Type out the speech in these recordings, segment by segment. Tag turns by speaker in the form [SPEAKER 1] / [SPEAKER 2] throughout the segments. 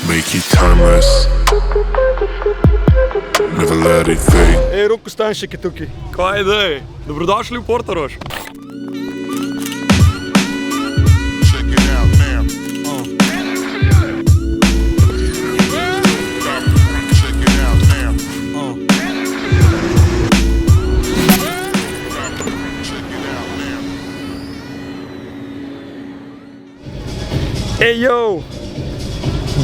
[SPEAKER 1] Make it timeless. Never let it fade.
[SPEAKER 2] Roko Stanšek je tukaj.
[SPEAKER 3] Kaj dej? Dobrodošli v Portorož.
[SPEAKER 1] Check it out now. Check it out now. Check it out now.
[SPEAKER 2] Ejo,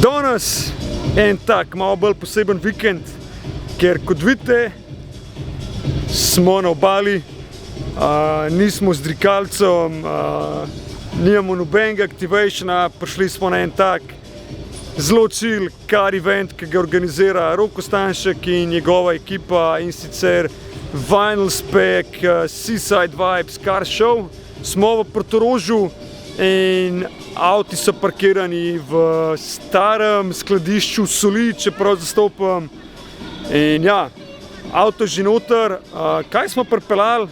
[SPEAKER 2] danes en tak malo bolj poseben vikend, ker kot vidite, smo na obali, nismo z drikalcem, nimamo nobenega activationa, prišli smo na en tak zelo chill car event, ki ga organizira Roko Stanšek in njegova ekipa, in sicer Vinyl Spec, Seaside Vibes car show. Smo v Portorožu in avti so parkirani v starem skladišču soli, čeprav zastopam. In ja, avto že noter. Kaj smo pripeljali?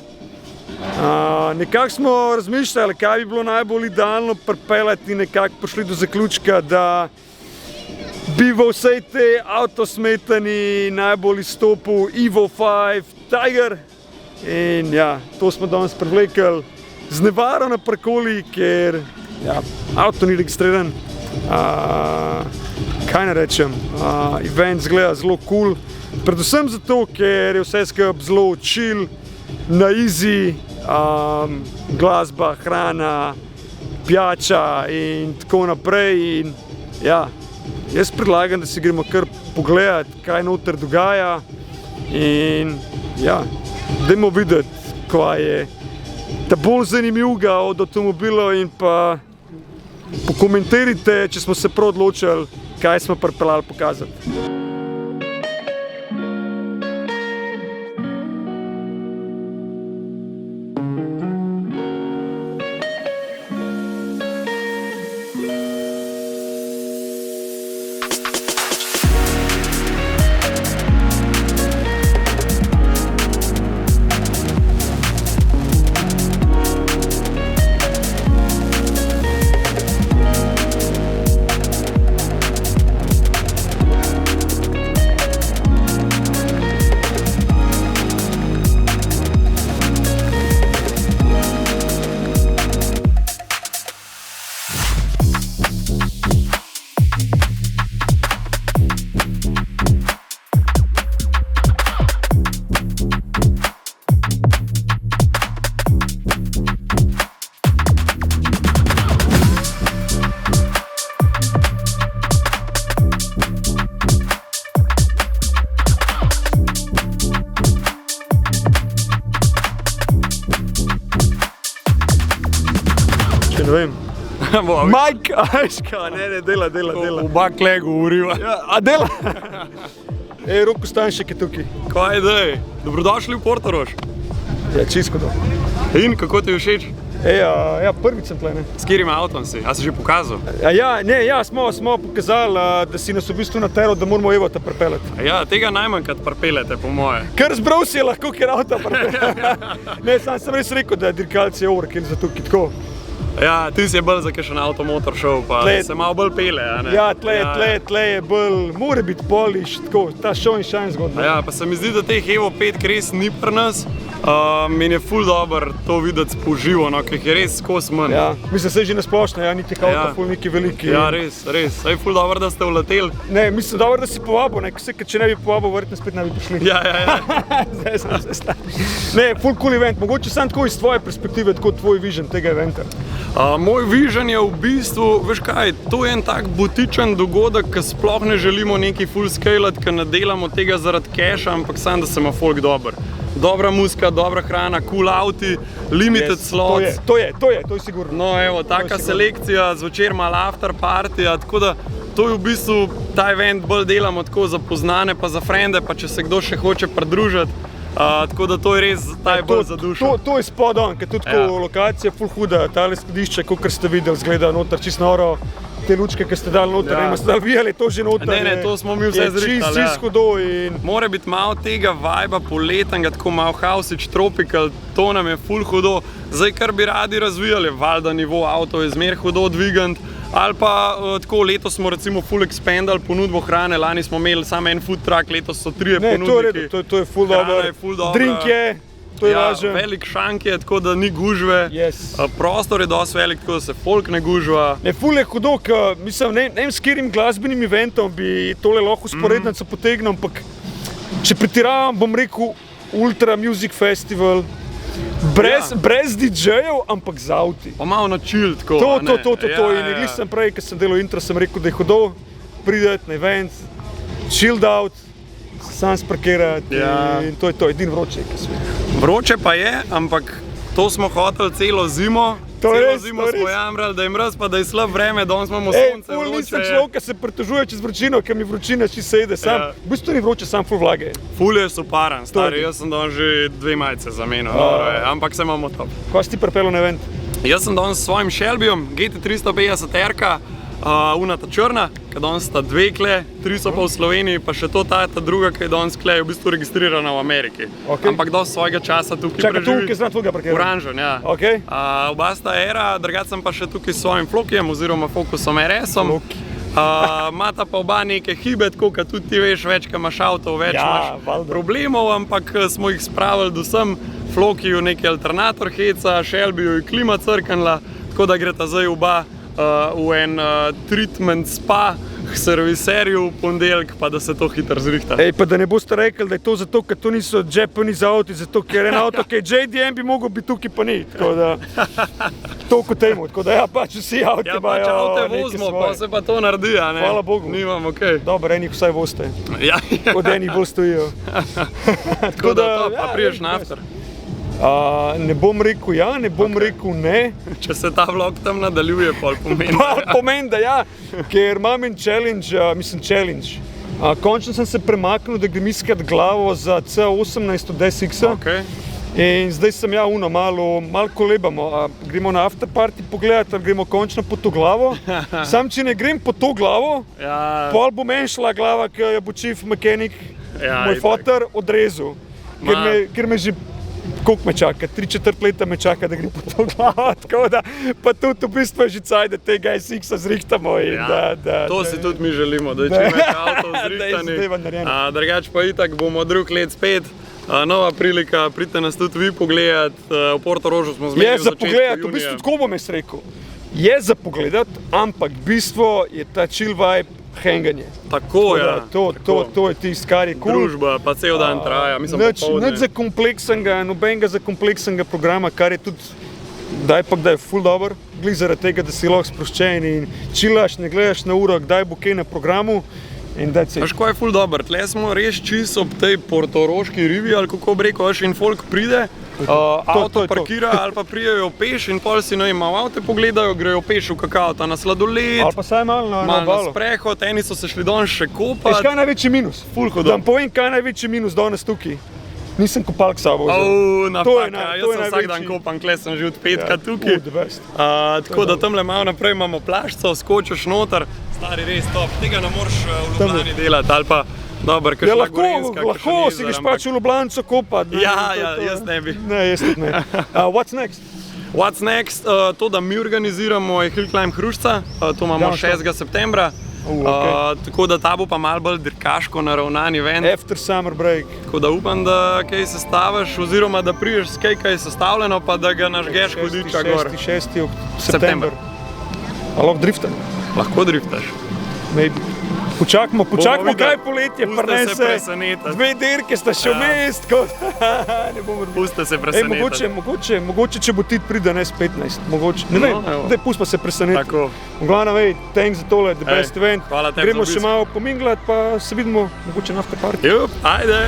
[SPEAKER 2] Nekako smo razmišljali, kaj bi bilo najbolj idealno pripeljati in nekako prišli do zaključka, da bi v vsej tej avtosmetani najbolj izstopil Evo 5 Tiger. In ja, to smo danes privlekli z nevaro na parkoli, ker ja, avto ni registriran. Kaj ne rečem, event zgleda zelo cool. Predvsem zato, ker je vse skupaj zelo chill, na easy, glasba, hrana, pijača in tako naprej. In ja, jaz predlagam, da si gremo kar pogledat, kaj noter dogaja. In ja, dajmo videti, kaj je ta bolj zanimivega od avtomobilov, in pa pokomentirajte, če smo se prav odločili, kaj smo pripeljali pokazati. Ne vem. Mike, ajška, ne, dela.
[SPEAKER 3] Oba kle govoriva.
[SPEAKER 2] Ja, a dela? Roko Stanšek je tukaj.
[SPEAKER 3] Kaj dej? Dobrodošli v Portorož.
[SPEAKER 2] Ja, čisto dobro.
[SPEAKER 3] In kako ti je všeč?
[SPEAKER 2] Ja, prvič sem tle, ne.
[SPEAKER 3] S katerim avtom si? A si že pokazal?
[SPEAKER 2] Smo pokazali, da si nas v bistvu nateral, da moramo Evota pripeljati.
[SPEAKER 3] Ja, tega najmanjkrat pripeljete, po moje.
[SPEAKER 2] Kar zbral si je lahko, ker avta pripeljati. Ne, sem res rekel, da je dirkalci overkill za tukaj tako.
[SPEAKER 3] Ja, ti si je bolj za kakšen avtomotor šel, pa se malo bolj pele, a ne?
[SPEAKER 2] Ja, tle je bolj, mora biti polish, tako, ta show and shine zgodba.
[SPEAKER 3] Ja, pa se mi zdi, da teh Evo 5 res ni pri nas. In je ful dobro to videti poživo, no, ker je res skos manj.
[SPEAKER 2] Ja, mislim, se že nasplošno, ja, niti avto ful neki veliki.
[SPEAKER 3] Ja, res. Je ful dobro, da ste vleteli.
[SPEAKER 2] Ne, mislim, dobro, da si povabil, ne, če ne bi povabil, verjetno spet ne bi prišli.
[SPEAKER 3] Ja.
[SPEAKER 2] Zdaj sem se stavil. Ne, ful cool event, mogoče samo tako iz tvoje perspektive, tako tvoj vision tega eventa.
[SPEAKER 3] Moj vision je v bistvu, veš kaj, to je en tak butičen dogodek, ki sploh ne želimo neki full scale-at, ki ne delamo tega zaradi keša, ampak samo, da se ima folk dober. Dobra muzika, dobra hrana, cool auti, limited slots.
[SPEAKER 2] To je sigurno.
[SPEAKER 3] No, evo, taka selekcija, zvečer malo after partija, tako da to je v bistvu, ta event bolj delamo tako za poznane, pa za frende, pa če se kdo še hoče pridružiti. Tako da to je res bolj za dušo.
[SPEAKER 2] To je spot on, ker tudi lokacija je ful huda, tale skladišče, kakor ste videli, zgleda noter čisto noro. Te lučke, ki ste dali noter, ne ste dali vijali to že noter.
[SPEAKER 3] Ne, to smo mi vse zrihtali.
[SPEAKER 2] Čisto hudo in...
[SPEAKER 3] Mora biti malo tega vibea poletnega, tako malo houseič, tropical, to nam je ful hudo. Zdaj, kar bi radi razvijali, valjda nivo avto je zmer hudo dvigant, Ali pa tako, letos smo recimo full expandali ponudbo hrane, lani smo imeli samo en food truck, letos so 3
[SPEAKER 2] Ne,
[SPEAKER 3] ponudniki.
[SPEAKER 2] to je redo, to je full
[SPEAKER 3] Hrana
[SPEAKER 2] dobro.
[SPEAKER 3] je ful dobra.
[SPEAKER 2] Drink je, to je
[SPEAKER 3] Ja,
[SPEAKER 2] važno.
[SPEAKER 3] velik šank je, tako da ni gužve.
[SPEAKER 2] Yes.
[SPEAKER 3] Prostor je dosti velik, tako da se folk ne gužva.
[SPEAKER 2] Ne, ful je hudo, mislim, ne vem, s katerim glasbenim eventom bi tole lahko usporednico potegnil, ampak če pretiravam, bom rekel Ultra Music Festival, brez DJ-jev, ampak z avti.
[SPEAKER 3] Pa malo na chill tako.
[SPEAKER 2] To,
[SPEAKER 3] a ne?
[SPEAKER 2] in glih sem prej, ko sem delal intro, sem rekel, da je hudo prideti na event, chilled out, sam sparkirati in to je to, edin vroče, ki svet.
[SPEAKER 3] Vroče pa je, ampak to smo hoteli celo zimo.
[SPEAKER 2] To je
[SPEAKER 3] Celo
[SPEAKER 2] res,
[SPEAKER 3] zimo
[SPEAKER 2] to je
[SPEAKER 3] smo
[SPEAKER 2] res.
[SPEAKER 3] jamrali, da je mraz, pa da je slab vreme, danes imamo
[SPEAKER 2] Ej,
[SPEAKER 3] sonce,
[SPEAKER 2] ful nisem
[SPEAKER 3] vroče.
[SPEAKER 2] človek, ki se pritožuje čez vročino, ker mi vročina čisto sede, sam,
[SPEAKER 3] Ja.
[SPEAKER 2] v bistvu ni vroče, sam ful vlage.
[SPEAKER 3] Ful je suparen, stari,
[SPEAKER 2] je.
[SPEAKER 3] jaz sem danes že 2 majice zamenil, noro je, ampak se imamo top.
[SPEAKER 2] Ko si ti pripeljal na event?
[SPEAKER 3] Jaz sem danes s svojim Shelbyjem, GT350 R-ka, unata črna, ki danes sta 2 kle, 3 so pa v Sloveniji, pa še ta druga, ki je danes kle, je v bistvu registrirana v Ameriki.
[SPEAKER 2] Okej.
[SPEAKER 3] Ampak dosti svojega časa tukaj
[SPEAKER 2] Čakaj,
[SPEAKER 3] preživi.
[SPEAKER 2] tukaj znam tvojega parkirati.
[SPEAKER 3] Oranžen, ja.
[SPEAKER 2] Okej.
[SPEAKER 3] Oba sta era, drugače sem pa še tukaj s svojim Flokijem oziroma Focusom RS-om.
[SPEAKER 2] Floki.
[SPEAKER 3] Imata pa oba neke hibe, tako kot tudi ti veš, več, ko imaš avto, več
[SPEAKER 2] Ja,
[SPEAKER 3] imaš
[SPEAKER 2] valjda.
[SPEAKER 3] problemov, ampak smo jih spravili do sem. Flokiju neki alternator heca, Shelbyju je klima crknila, tako da greta zdaj oba v en treatment spa k serviserju v ponedeljek, pa da se to hitro zrihta.
[SPEAKER 2] Ej, pa da ne boste rekli, da je to zato, ker to niso Japanese avti, zato ker en avto, ki je JDM, bi mogel biti tukaj, pa ni. Tako da, toliko temu, tako da ja, pač vsi avti
[SPEAKER 3] Ja,
[SPEAKER 2] imajo
[SPEAKER 3] pač avte
[SPEAKER 2] neke
[SPEAKER 3] vozimo,
[SPEAKER 2] svoje.
[SPEAKER 3] pa se pa to naredi, a ne?
[SPEAKER 2] Hvala Bogu.
[SPEAKER 3] Nimam, okej.
[SPEAKER 2] Dobro, enih vsaj voste,
[SPEAKER 3] Ja,
[SPEAKER 2] od enih bolj stojijo.
[SPEAKER 3] tako da to, pa
[SPEAKER 2] ja,
[SPEAKER 3] priješ
[SPEAKER 2] vem,
[SPEAKER 3] na after.
[SPEAKER 2] Ne bom rekel ja, ne bom rekel ne.
[SPEAKER 3] Če se ta vlog tam nadaljuje, pol pomeni.
[SPEAKER 2] Pomeni, da ja, ker imam en challenge, challenge. Končno sem se premaknil, da grem iskat glavo za C18 od SX-a.
[SPEAKER 3] Okay.
[SPEAKER 2] In zdaj sem ja malo kolebamo. Gremo na afterparty pogledati, ali gremo končno po to glavo. Sam če ne grem po to glavo,
[SPEAKER 3] Ja,
[SPEAKER 2] pol bo meni šla glava, ker jo bo chief mechanic,
[SPEAKER 3] Ja,
[SPEAKER 2] moj
[SPEAKER 3] itak.
[SPEAKER 2] foter, odrezal. Ker me že koliko me čaka, 3/4 leta me čaka, da grem po to glavo. Tako da, pa tudi v bistvu je že caj, da tega SX-a zrihtamo. In
[SPEAKER 3] ja, to si tudi mi želimo, da je čim več avtov
[SPEAKER 2] Da je
[SPEAKER 3] zrihtanih.
[SPEAKER 2] zadeva narejena.
[SPEAKER 3] Drugače pa itak bomo drug let spet. Nova prilika, pridite nas tudi vi pogledat. V Portorožu smo zmenili
[SPEAKER 2] Je
[SPEAKER 3] v
[SPEAKER 2] za
[SPEAKER 3] začetku
[SPEAKER 2] pogled, v
[SPEAKER 3] junija.
[SPEAKER 2] bistvu tako bom jaz rekel. Je za pogled, ampak bistvo je ta chill vibe, hanganje.
[SPEAKER 3] Tako, ja.
[SPEAKER 2] To je tisto, kar je kul.
[SPEAKER 3] Družba, pa cel dan traja, mislim, popoldne.
[SPEAKER 2] Nič za kompleksnega, nobenega za kompleksnega programa, kar je tudi, da je ful dobro, glih zaradi tega, da si lahko sproščen in chillaš, ne gledaš na uro, kdaj bo kaj na programu. In that's it.
[SPEAKER 3] Veš, ko je ful dober, tle smo res čisto ob tej portoroški rivi, ali kako bi rekel, veš, in folk pride, avto
[SPEAKER 2] je to.
[SPEAKER 3] parkira ali pa prijejo peš in pol si malo avte pogledajo, grejo peš v kakao, na sladoled,
[SPEAKER 2] Ali pa saj malo na
[SPEAKER 3] malo na
[SPEAKER 2] obalu.
[SPEAKER 3] sprehod, eni so se šli danes še
[SPEAKER 2] Veš,
[SPEAKER 3] kopati.
[SPEAKER 2] kaj je največji minus?
[SPEAKER 3] Ful hudo.
[SPEAKER 2] Da vam povem, kaj je največji minus danes tukaj. Nisem kopalk s sabo vzel. To je
[SPEAKER 3] Napaka, jaz
[SPEAKER 2] to je
[SPEAKER 3] sem vsak dan
[SPEAKER 2] največji-
[SPEAKER 3] kopam, kle sem že od petka tukaj.
[SPEAKER 2] The best.
[SPEAKER 3] Tako da tamle malo naprej imamo plaščo, skočiš noter, stari res top, tega ne moreš v Ljubljani delati, ali pa dobro,
[SPEAKER 2] Ja,
[SPEAKER 3] kakšna Gorenjska,
[SPEAKER 2] lahko si greš pač v Ljubljanco kopati.
[SPEAKER 3] Ja, jaz ne bi.
[SPEAKER 2] Ne, jaz tudi ne. What's next?
[SPEAKER 3] What's next? To, da mi organiziramo, je Hill Climb Hrušca, to imamo
[SPEAKER 2] Ja,
[SPEAKER 3] 6. septembra.
[SPEAKER 2] okej.
[SPEAKER 3] Tako da ta bo pa malo bolj dirkaško naravnan event.
[SPEAKER 2] After summer break.
[SPEAKER 3] Tako da upam, da kaj sestaviš, oziroma da priješ s kaj je sestavljeno, pa da ga nažgeš hudiča gor.
[SPEAKER 2] 6. september. Ali lahko driftam?
[SPEAKER 3] Lahko driftaš.
[SPEAKER 2] Maybe. Počakajmo,
[SPEAKER 3] videli.
[SPEAKER 2] kaj poletje
[SPEAKER 3] Puste se
[SPEAKER 2] prinese.
[SPEAKER 3] presenetiti.
[SPEAKER 2] 2 dirke sta še vmes, tako da ne bomo
[SPEAKER 3] Puste se
[SPEAKER 2] Ej,
[SPEAKER 3] presenetiti.
[SPEAKER 2] mogoče, če bo ti pride ne s 15, mogoče, ne vem,
[SPEAKER 3] evo.
[SPEAKER 2] daj pusti pa se preseneti.
[SPEAKER 3] Tako.
[SPEAKER 2] V glavnem, ej, thanks za tole, the best event.
[SPEAKER 3] hvala tebi
[SPEAKER 2] Gremo
[SPEAKER 3] za
[SPEAKER 2] še
[SPEAKER 3] obisk.
[SPEAKER 2] malo pominglati, pa se vidimo mogoče na afterparty.
[SPEAKER 3] Jup, ajde.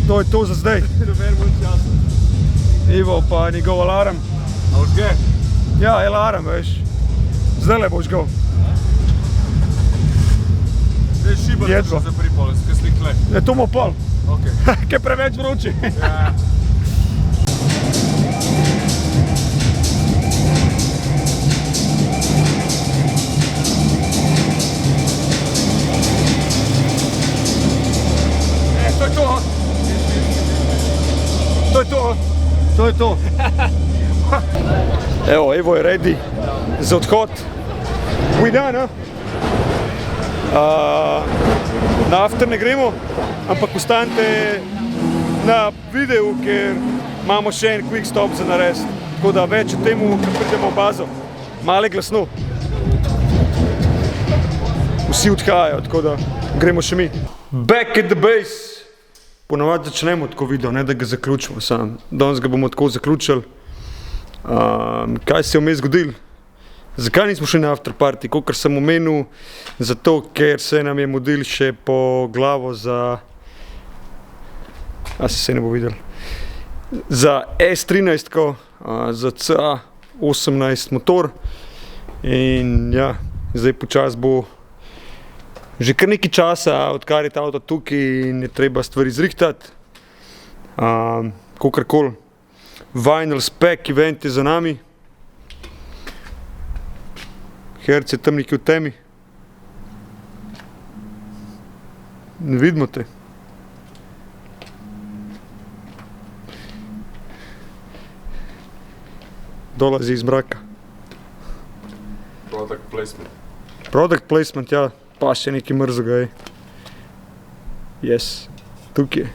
[SPEAKER 2] To je to za zdaj. Ivo pa njegov alarm.
[SPEAKER 4] A boš ge?
[SPEAKER 2] Ja, alarm, veš. Zdajle boš go.
[SPEAKER 4] Zdaj šiba se
[SPEAKER 2] Jedva.
[SPEAKER 4] še za pripol, skaj slikle.
[SPEAKER 2] Je to mu pol.
[SPEAKER 4] Ok.
[SPEAKER 2] Kaj preveč vroči.
[SPEAKER 4] Ja.
[SPEAKER 2] To je to. To je to. To je to. Evo, Evo je ready za odhod. We done, a? Na after ne gremo, ampak ostanite na videu, ker imamo še en quick stop za narediti. Tako da več o temu, ko pridemo v bazo. Male glasno. Vsi odhajajo, tako da gremo še mi. Back at the base. Ponavadi začnemo tako video, ne da ga zaključimo sam. Danes ga bomo tako zaključili. Kaj se je vmes zgodilo? Zakaj nismo šli na after party? Kakor sem omenil, zato ker se nam je mudil še po glavo za... A se ne bo videl. Za S13, za CA18 motor. In ja, zdaj počas bo že kar nekaj časa, odkar je ta avto tukaj in je treba stvari zrihtati. Kakorkoli. Vinyl Spec event je za nami. Herc je tam nekaj v temi. Ne vidimo te. Dolazi iz mraka.
[SPEAKER 4] Product placement.
[SPEAKER 2] Product placement, ja. Pa še nekaj mrzega je. Yes, tukaj je.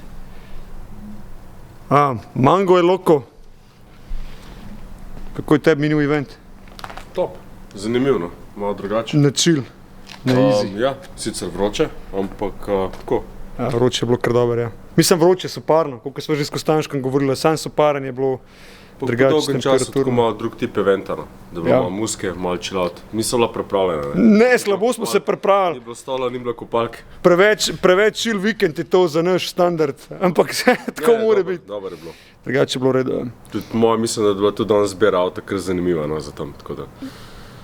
[SPEAKER 2] Mango je loko. Kako je tebi minil event?
[SPEAKER 4] Top. Zanimiv, no. Malo drugače.
[SPEAKER 2] Na chill, na easy.
[SPEAKER 4] Ja, sicer vroče, ampak tako.
[SPEAKER 2] Ja, vroče je bilo kar dobro, ja. Mislim, vroče so parno, koliko smo že s Kostanškom govorili, sam so paren je bilo
[SPEAKER 4] Po
[SPEAKER 2] drugače
[SPEAKER 4] dolgem času tako
[SPEAKER 2] temperaturo.
[SPEAKER 4] malo drug tip eventa, no. Da bilo
[SPEAKER 2] Ja.
[SPEAKER 4] malo muske, malo chill out. Niso bila pripravljena, ne.
[SPEAKER 2] Ne, slabo smo se
[SPEAKER 4] Ni
[SPEAKER 2] pripravili.
[SPEAKER 4] bilo stola, ni bilo kopalke.
[SPEAKER 2] Preveč chill vikend je to za naš standard, ampak tako mora biti.
[SPEAKER 4] Dobro je bilo.
[SPEAKER 2] Drugače je bilo redo.
[SPEAKER 4] Tudi moje mislim, da je bila tudi danes zbira avta kar zanimiva, no, za tam, tako da.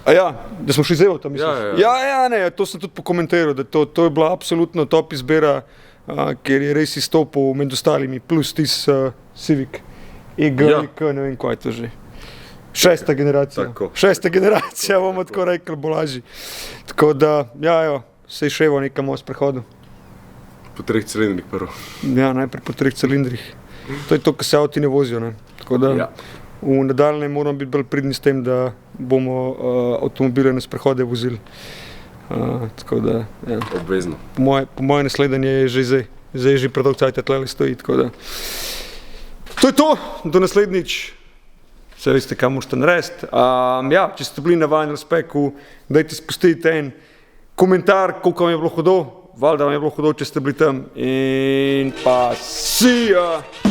[SPEAKER 2] A ja, da smo šli z Evota, misliš?
[SPEAKER 4] Ja.
[SPEAKER 2] Ja, ne, to sem tudi pokomentiral, da to je bila absolutno top izbira, ker je res izstopil med ostalimi, plus Civic,
[SPEAKER 4] Ja.
[SPEAKER 2] ne vem, kaj je to že. Šesta generacija.
[SPEAKER 4] Tako.
[SPEAKER 2] Šesta generacija, bomo tako rekli, bo lažji. Tako da, ja, jo, se je še Evo nekam o sprehodu.
[SPEAKER 4] Po 3 cilindrih prvo.
[SPEAKER 2] Ja, najprej po 3 cilindrih. To je to, kar se avti ne vozijo, ne. Tako da,
[SPEAKER 4] Ja.
[SPEAKER 2] v nadaljnjem moramo biti bolj pridni s tem, da bomo avtomobile na sprehode vozili. Tako da, ja.
[SPEAKER 4] Obvezno.
[SPEAKER 2] Po moje naslednje je že zdaj je že predolg cajt tlele stoji, tako da. To je to, do naslednjič. Vse veste, kam morate narediti. Ja, če ste bili na Vinyl Specu, dajte spustiti en komentar, koliko vam je bilo hudo, valjda vam je bilo hudo, če ste bili tam. In pa see ya!